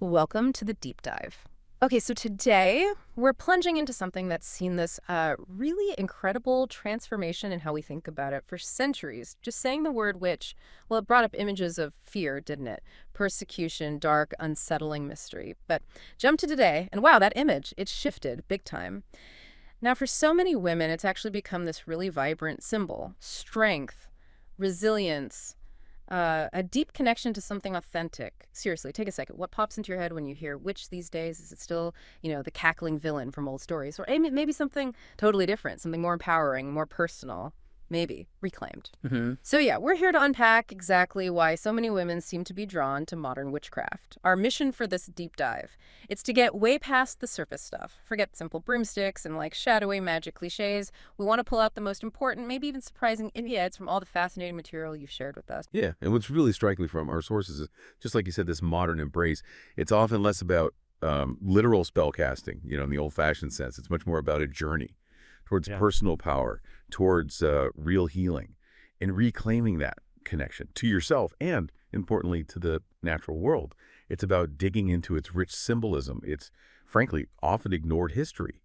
Welcome to the deep dive. Okay, so today we're plunging into something that's seen this really incredible transformation in how we think about it for centuries. Just saying the word witch, well, it brought up images of fear, didn't it? Persecution, dark, unsettling mystery. But jump to today, and wow, that image, it's shifted big time. Now, for so many women, it's actually become this really vibrant symbol. Strength, resilience, a deep connection to something authentic. Seriously, take a second. What pops into your head when you hear witch these days? Is it still, the cackling villain from old stories? Or maybe something totally different, something more empowering, more personal, maybe reclaimed. So yeah, we're here to unpack exactly why so many women seem to be drawn to modern witchcraft. Our mission for this deep dive, it's to get way past the surface stuff. Forget simple broomsticks and shadowy magic cliches. We want to pull out the most important, maybe even surprising insights from all the fascinating material you've shared with us. Yeah, and what's really striking from our sources is, just like you said, this modern embrace, it's often less about literal spell casting, in the old-fashioned sense. It's much more about a journey towards personal power, towards real healing, and reclaiming that connection to yourself and, importantly, to the natural world. It's about digging into its rich symbolism, its, frankly, often ignored history,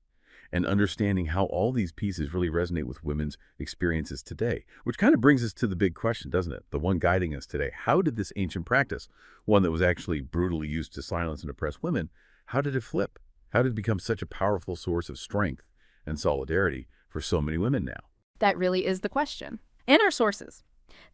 and understanding how all these pieces really resonate with women's experiences today. Which kind of brings us to the big question, doesn't it? The one guiding us today. How did this ancient practice, one that was actually brutally used to silence and oppress women, how did it flip? How did it become such a powerful source of strength and solidarity for so many women now? That really is the question. And our sources.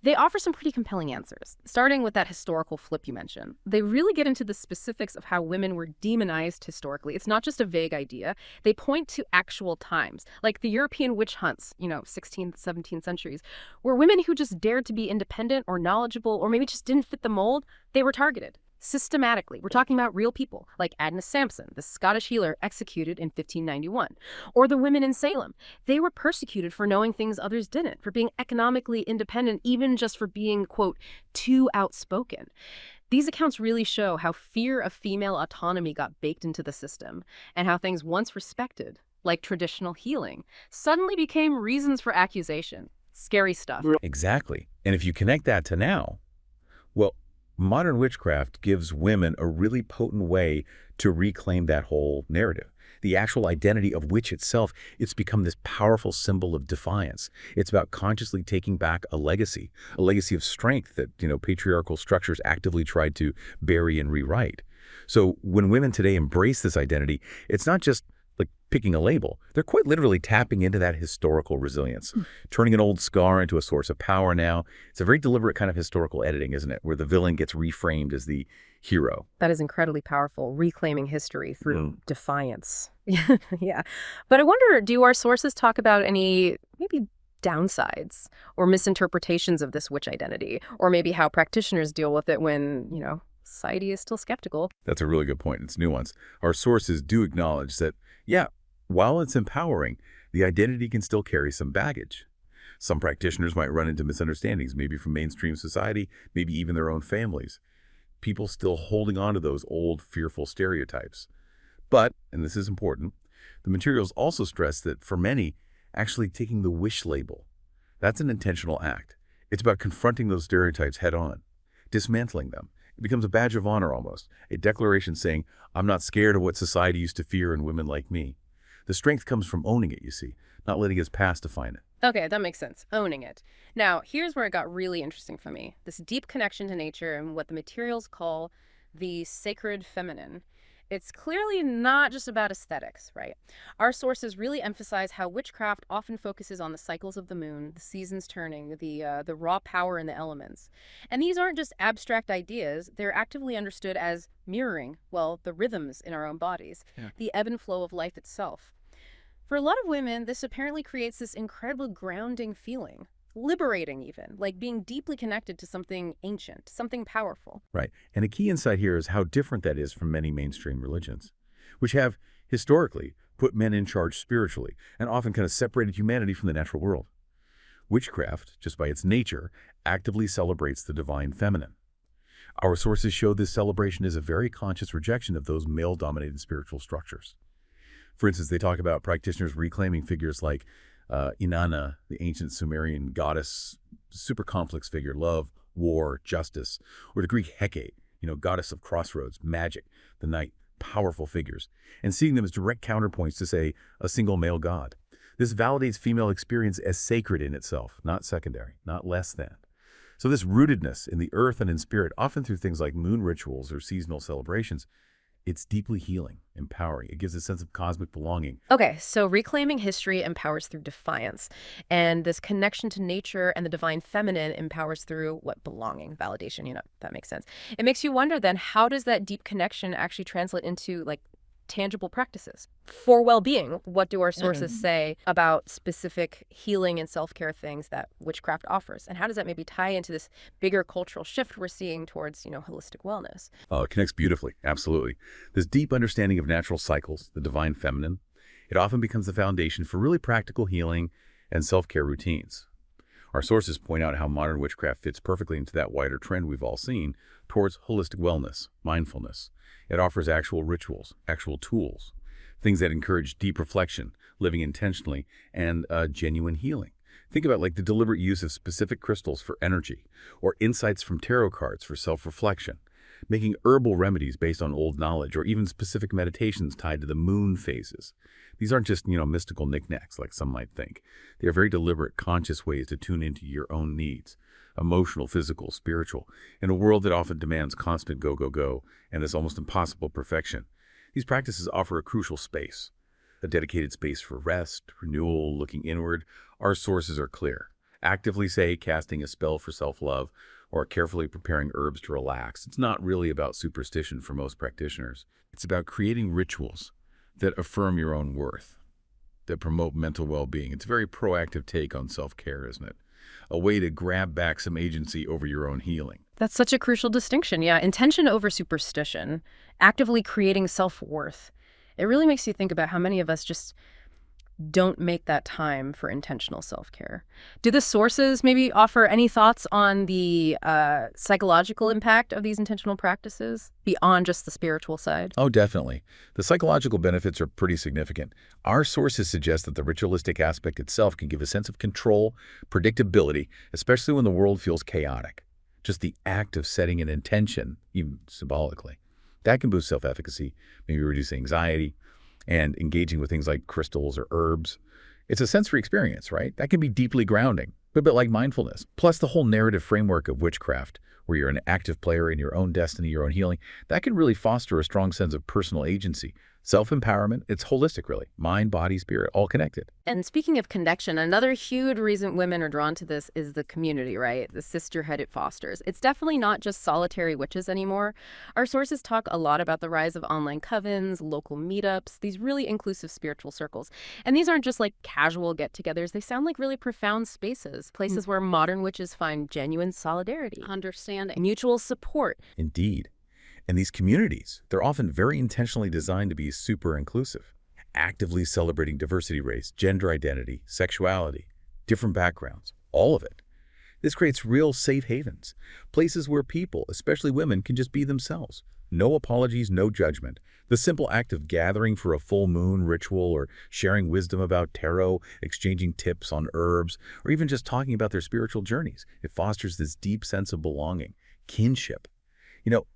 They offer some pretty compelling answers, starting with that historical flip you mentioned. They really get into the specifics of how women were demonized historically. It's not just a vague idea. They point to actual times, like the European witch hunts, 16th, 17th centuries, where women who just dared to be independent or knowledgeable or maybe just didn't fit the mold, they were targeted. Systematically. We're talking about real people, like Agnes Sampson, the Scottish healer executed in 1591. Or the women in Salem. They were persecuted for knowing things others didn't, for being economically independent, even just for being, quote, too outspoken. These accounts really show how fear of female autonomy got baked into the system, and how things once respected, like traditional healing, suddenly became reasons for accusation. Scary stuff. Exactly. And if you connect that to now, well, modern witchcraft gives women a really potent way to reclaim that whole narrative. The actual identity of witch itself, it's become this powerful symbol of defiance. It's about consciously taking back a legacy of strength that, patriarchal structures actively tried to bury and rewrite. So when women today embrace this identity, it's not just like picking a label. They're quite literally tapping into that historical resilience, turning an old scar into a source of power now. It's a very deliberate kind of historical editing, isn't it? Where the villain gets reframed as the hero. That is incredibly powerful, reclaiming history through defiance. Yeah. But I wonder, do our sources talk about any maybe downsides or misinterpretations of this witch identity? Or maybe how practitioners deal with it when, society is still skeptical? That's a really good point. It's nuanced. Our sources do acknowledge that, yeah, while it's empowering, the identity can still carry some baggage. Some practitioners might run into misunderstandings, maybe from mainstream society, maybe even their own families. People still holding on to those old, fearful stereotypes. But, and this is important, the materials also stress that for many, actually taking the wish label, that's an intentional act. It's about confronting those stereotypes head on, dismantling them. It becomes a badge of honor almost, a declaration saying, I'm not scared of what society used to fear in women like me. The strength comes from owning it, you see, not letting its past define it. Okay, that makes sense. Owning it. Now, here's where it got really interesting for me. This deep connection to nature and what the materials call the sacred feminine. It's clearly not just about aesthetics, right? Our sources really emphasize how witchcraft often focuses on the cycles of the moon, the seasons turning, the raw power in the elements. And these aren't just abstract ideas. They're actively understood as mirroring, well, the rhythms in our own bodies, the ebb and flow of life itself. For a lot of women, this apparently creates this incredible grounding feeling. Liberating even, like being deeply connected to something ancient, something powerful. Right. And a key insight here is how different that is from many mainstream religions, which have historically put men in charge spiritually and often kind of separated humanity from the natural world. Witchcraft, just by its nature, actively celebrates the divine feminine. Our sources show this celebration is a very conscious rejection of those male-dominated spiritual structures. For instance, they talk about practitioners reclaiming figures like Inanna, the ancient Sumerian goddess, super complex figure, love, war, justice, or the Greek Hecate, goddess of crossroads, magic, the night, powerful figures, and seeing them as direct counterpoints to, say, a single male god. This validates female experience as sacred in itself, not secondary, not less than. So this rootedness in the earth and in spirit, often through things like moon rituals or seasonal celebrations, it's deeply healing, empowering. It gives a sense of cosmic belonging. Okay, so reclaiming history empowers through defiance. And this connection to nature and the divine feminine empowers through what? Belonging, validation, that makes sense. It makes you wonder then, how does that deep connection actually translate into tangible practices for well-being? What do our sources say about specific healing and self-care things that witchcraft offers? And how does that maybe tie into this bigger cultural shift we're seeing towards, holistic wellness? Oh, it connects beautifully. Absolutely. This deep understanding of natural cycles, the divine feminine, it often becomes the foundation for really practical healing and self-care routines. Our sources point out how modern witchcraft fits perfectly into that wider trend we've all seen towards holistic wellness, mindfulness. It offers actual rituals, actual tools, things that encourage deep reflection, living intentionally, and genuine healing. Think about the deliberate use of specific crystals for energy, or insights from tarot cards for self-reflection, making herbal remedies based on old knowledge, or even specific meditations tied to the moon phases. These aren't just, mystical knickknacks like some might think. They are very deliberate, conscious ways to tune into your own needs. Emotional, physical, spiritual, in a world that often demands constant go, go, go, and this almost impossible perfection. These practices offer a crucial space, a dedicated space for rest, renewal, looking inward. Our sources are clear. Actively, say, casting a spell for self-love or carefully preparing herbs to relax. It's not really about superstition for most practitioners. It's about creating rituals that affirm your own worth, that promote mental well-being. It's a very proactive take on self-care, isn't it? A way to grab back some agency over your own healing. That's such a crucial distinction. Yeah, intention over superstition, actively creating self-worth. It really makes you think about how many of us just don't make that time for intentional self-care. Do the sources maybe offer any thoughts on the psychological impact of these intentional practices beyond just the spiritual side? Oh, definitely. The psychological benefits are pretty significant. Our sources suggest that the ritualistic aspect itself can give a sense of control, predictability, especially when the world feels chaotic. Just the act of setting an intention, even symbolically, that can boost self-efficacy, maybe reduce anxiety, and engaging with things like crystals or herbs. It's a sensory experience, right? That can be deeply grounding, a bit like mindfulness. Plus the whole narrative framework of witchcraft, where you're an active player in your own destiny, your own healing, that can really foster a strong sense of personal agency. Self-empowerment, it's holistic, really. Mind, body, spirit, all connected. And speaking of connection, another huge reason women are drawn to this is the community, right? The sisterhood it fosters. It's definitely not just solitary witches anymore. Our sources talk a lot about the rise of online covens, local meetups, these really inclusive spiritual circles. And these aren't just casual get-togethers. They sound like really profound spaces, places where modern witches find genuine solidarity, understanding, mutual support. Indeed. And these communities, they're often very intentionally designed to be super inclusive, actively celebrating diversity, race, gender identity, sexuality, different backgrounds, all of it. This creates real safe havens, places where people, especially women, can just be themselves. No apologies, no judgment. The simple act of gathering for a full moon ritual or sharing wisdom about tarot, exchanging tips on herbs, or even just talking about their spiritual journeys, it fosters this deep sense of belonging, kinship.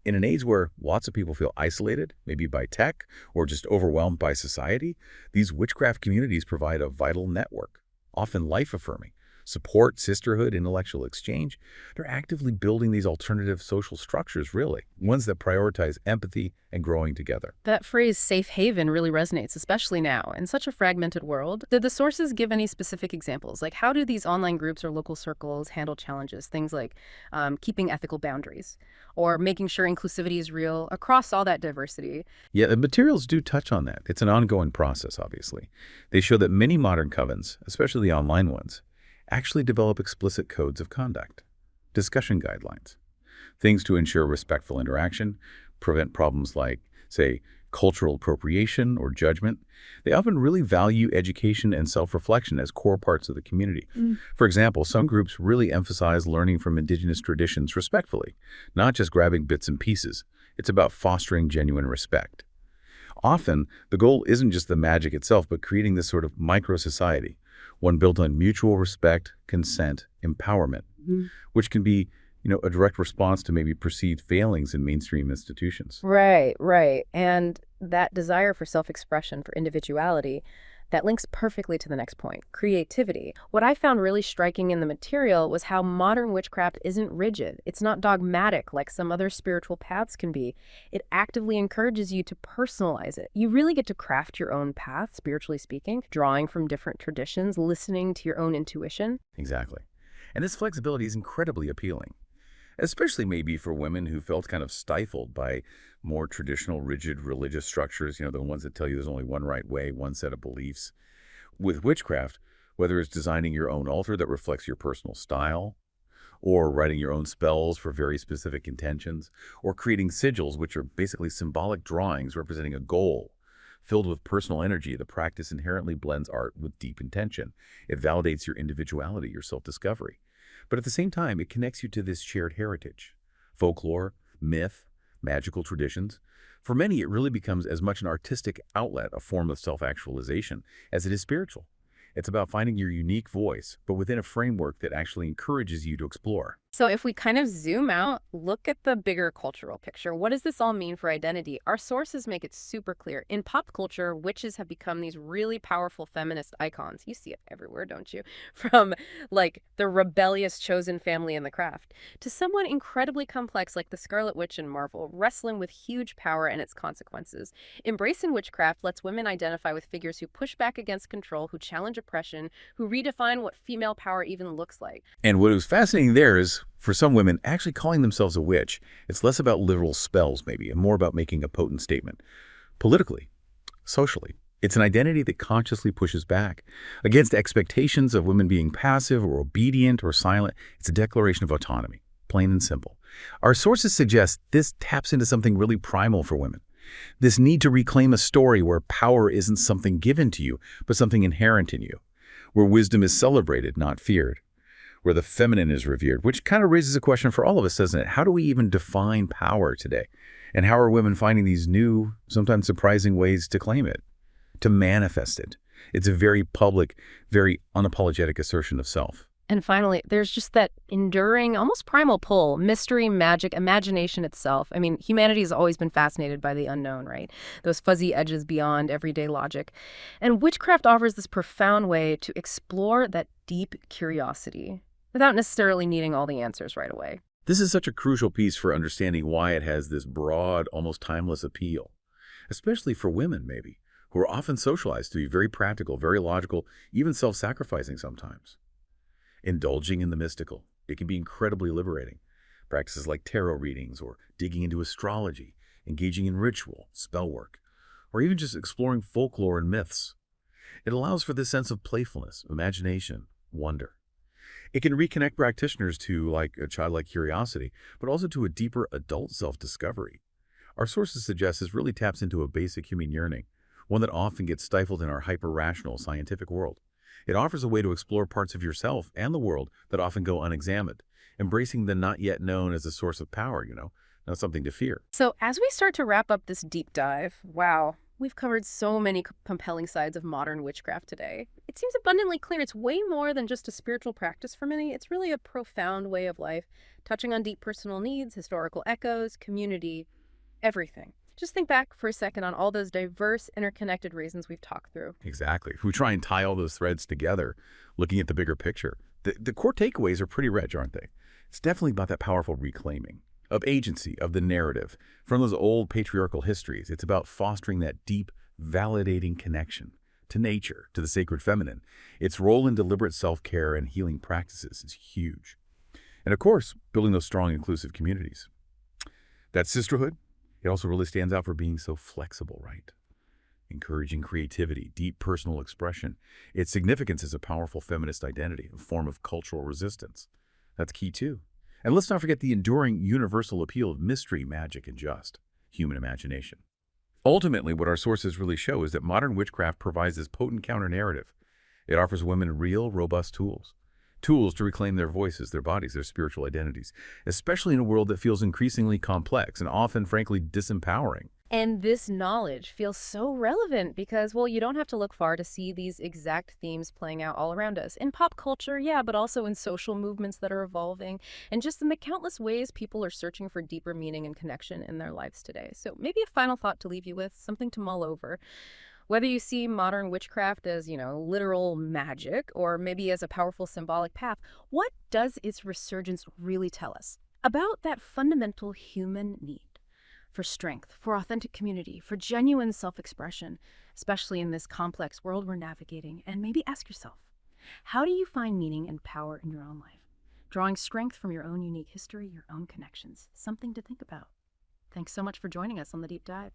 In an age where lots of people feel isolated, maybe by tech or just overwhelmed by society, these witchcraft communities provide a vital network, often life-affirming. Support, sisterhood, intellectual exchange. They're actively building these alternative social structures, really, ones that prioritize empathy and growing together. That phrase safe haven really resonates, especially now, in such a fragmented world. Did the sources give any specific examples? How do these online groups or local circles handle challenges? Things like keeping ethical boundaries or making sure inclusivity is real across all that diversity. Yeah, the materials do touch on that. It's an ongoing process, obviously. They show that many modern covens, especially the online ones, actually develop explicit codes of conduct, discussion guidelines, things to ensure respectful interaction, prevent problems like, say, cultural appropriation or judgment. They often really value education and self-reflection as core parts of the community. For example, some groups really emphasize learning from indigenous traditions respectfully, not just grabbing bits and pieces. It's about fostering genuine respect. Often, the goal isn't just the magic itself, but creating this sort of micro-society, one built on mutual respect, consent, empowerment, which can be A direct response to maybe perceived failings in mainstream institutions. Right, right. And that desire for self-expression, for individuality, that links perfectly to the next point, creativity. What I found really striking in the material was how modern witchcraft isn't rigid. It's not dogmatic like some other spiritual paths can be. It actively encourages you to personalize it. You really get to craft your own path, spiritually speaking, drawing from different traditions, listening to your own intuition. Exactly. And this flexibility is incredibly appealing, especially maybe for women who felt kind of stifled by more traditional, rigid religious structures, the ones that tell you there's only one right way, one set of beliefs. With witchcraft, whether it's designing your own altar that reflects your personal style, or writing your own spells for very specific intentions, or creating sigils, which are basically symbolic drawings representing a goal, filled with personal energy, the practice inherently blends art with deep intention. It validates your individuality, your self-discovery. But at the same time, it connects you to this shared heritage, folklore, myth, magical traditions. For many, it really becomes as much an artistic outlet, a form of self-actualization, as it is spiritual. It's about finding your unique voice, but within a framework that actually encourages you to explore. So if we kind of zoom out, look at the bigger cultural picture. What does this all mean for identity? Our sources make it super clear. In pop culture, witches have become these really powerful feminist icons. You see it everywhere, don't you? From like the rebellious chosen family in the craft to someone incredibly complex like the Scarlet Witch in Marvel, wrestling with huge power and its consequences. Embracing witchcraft lets women identify with figures who push back against control, who challenge oppression, who redefine what female power even looks like. And what was fascinating there is, for some women, actually calling themselves a witch, it's less about literal spells maybe, and more about making a potent statement. Politically, socially, it's an identity that consciously pushes back against expectations of women being passive or obedient or silent. It's a declaration of autonomy, plain and simple. Our sources suggest this taps into something really primal for women. This need to reclaim a story where power isn't something given to you, but something inherent in you, where wisdom is celebrated, not feared, where the feminine is revered, which kind of raises a question for all of us, doesn't it? How do we even define power today? And how are women finding these new, sometimes surprising ways to claim it, to manifest it? It's a very public, very unapologetic assertion of self. And finally, there's just that enduring, almost primal pull, mystery, magic, imagination itself. I mean, humanity has always been fascinated by the unknown, right? Those fuzzy edges beyond everyday logic. And witchcraft offers this profound way to explore that deep curiosity without necessarily needing all the answers right away. This is such a crucial piece for understanding why it has this broad, almost timeless appeal, especially for women, maybe, who are often socialized to be very practical, very logical, even self-sacrificing sometimes. Indulging in the mystical, it can be incredibly liberating. Practices like tarot readings or digging into astrology, engaging in ritual, spell work, or even just exploring folklore and myths. It allows for this sense of playfulness, imagination, wonder. It can reconnect practitioners to like a childlike curiosity, but also to a deeper adult self-discovery. Our sources suggest this really taps into a basic human yearning, one that often gets stifled in our hyper-rational scientific world. It offers a way to explore parts of yourself and the world that often go unexamined, embracing the not yet known as a source of power, not something to fear. So as we start to wrap up this deep dive, wow, we've covered so many compelling sides of modern witchcraft today. It seems abundantly clear it's way more than just a spiritual practice for many. It's really a profound way of life, touching on deep personal needs, historical echoes, community, everything. Just think back for a second on all those diverse, interconnected reasons we've talked through. Exactly. If we try and tie all those threads together, looking at the bigger picture, the core takeaways are pretty rich, aren't they? It's definitely about that powerful reclaiming of agency, of the narrative. From those old patriarchal histories, it's about fostering that deep, validating connection to nature, to the sacred feminine. Its role in deliberate self-care and healing practices is huge. And of course, building those strong, inclusive communities. That sisterhood, it also really stands out for being so flexible, right? Encouraging creativity, deep personal expression. Its significance is a powerful feminist identity, a form of cultural resistance. That's key too. And let's not forget the enduring universal appeal of mystery, magic, and just human imagination. Ultimately, what our sources really show is that modern witchcraft provides this potent counter-narrative. It offers women real, robust tools. Tools to reclaim their voices, their bodies, their spiritual identities, especially in a world that feels increasingly complex and often, frankly, disempowering. And this knowledge feels so relevant because, well, you don't have to look far to see these exact themes playing out all around us. In pop culture, yeah, but also in social movements that are evolving, and just in the countless ways people are searching for deeper meaning and connection in their lives today. So maybe a final thought to leave you with, something to mull over. Whether you see modern witchcraft as, literal magic, or maybe as a powerful symbolic path, what does its resurgence really tell us about that fundamental human need for strength, for authentic community, for genuine self-expression, especially in this complex world we're navigating? And maybe ask yourself, how do you find meaning and power in your own life? Drawing strength from your own unique history, your own connections. Something to think about. Thanks so much for joining us on The Deep Dive.